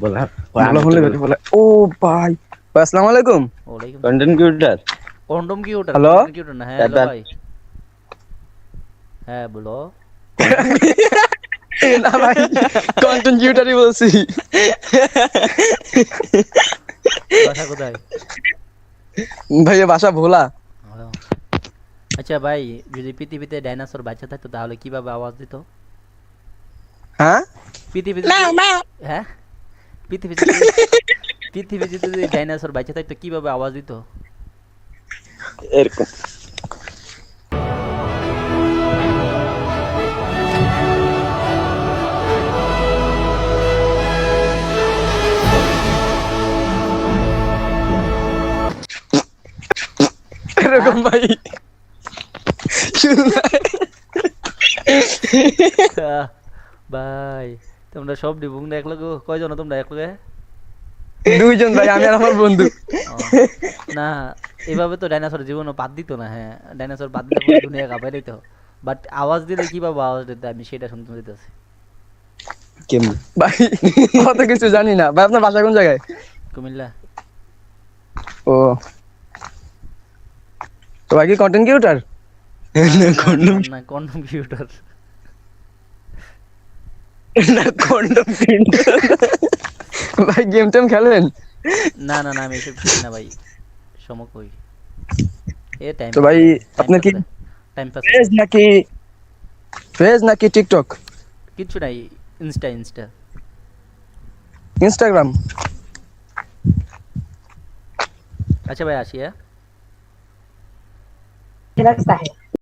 बोला बोला আমি হলে তো বেশি বলে ও ভাই ভাই আসসালামু আলাইকুম ওয়ালাইকুম সালাম। কন্টেন্ট ক্রিয়েটর কন্ডম কি ওটার? হ্যালো কন্টেন্ট কি ওটার না? হ্যাঁ হ্যালো দাদা ভাই। হ্যাঁ বলো। না ভাই কন্টেন্ট ক্রিয়েটরই বলছি বাসা কোথায়? ভাইয়া বাসা ভোলা ও। আচ্ছা ভাই, যদি পৃথিবীতে ডাইনোসর বাঁচা থাকতো তাহলে কিভাবে আওয়াজ দিত? হ্যাঁ পৃথিবীতে হ্যাঁ, পৃথিবীতে পৃথিবীতে যদি ডাইনোসর বাঁচা থাকতো কিভাবে আওয়াজ দিত? এরকম এরকম ভাই শুনু নাই? আহ, ভাই তোমরা সব ডিবুং না একলগে? কয়জন তোমরা একলগে? দুইজন ভাই আমি আর আমার বন্ধু ও, না, এভাবে তো ডাইনোসর জীবনও বাদ দিত না। হ্যাঁ, ডাইনোসর বাদ দিলে পুরো দুনিয়া কাঁপাই দিত। বাট আওয়াজ দিলে কিভাবে আওয়াজ দিত আমি সেটা শুনতে দিতেছি। কেমন ভাই অত কিছু জানি না ভাই আপনার বাসা কোন জায়গায় কুমিল্লা। ও তো ভাই কি কন্টেন্ট ক্রিয়েটর না না না না কন্ডম না, কম্পিউটার। না কন্ডম ভাই গেম টেম খেলেন না না না, আমি এসব খেলি না ভাই। সময় কই? এ টাইম তো পাস ভাই করে, টাইম আপনার পাস কি করে, টাইম পাস করে। ফেজ নাকি টিকটক কিচ্ছু নাই। Insta Insta. ইনস্টাগ্রাম আচ্ছা ভাই, আসি হ্যাঁ। लगता है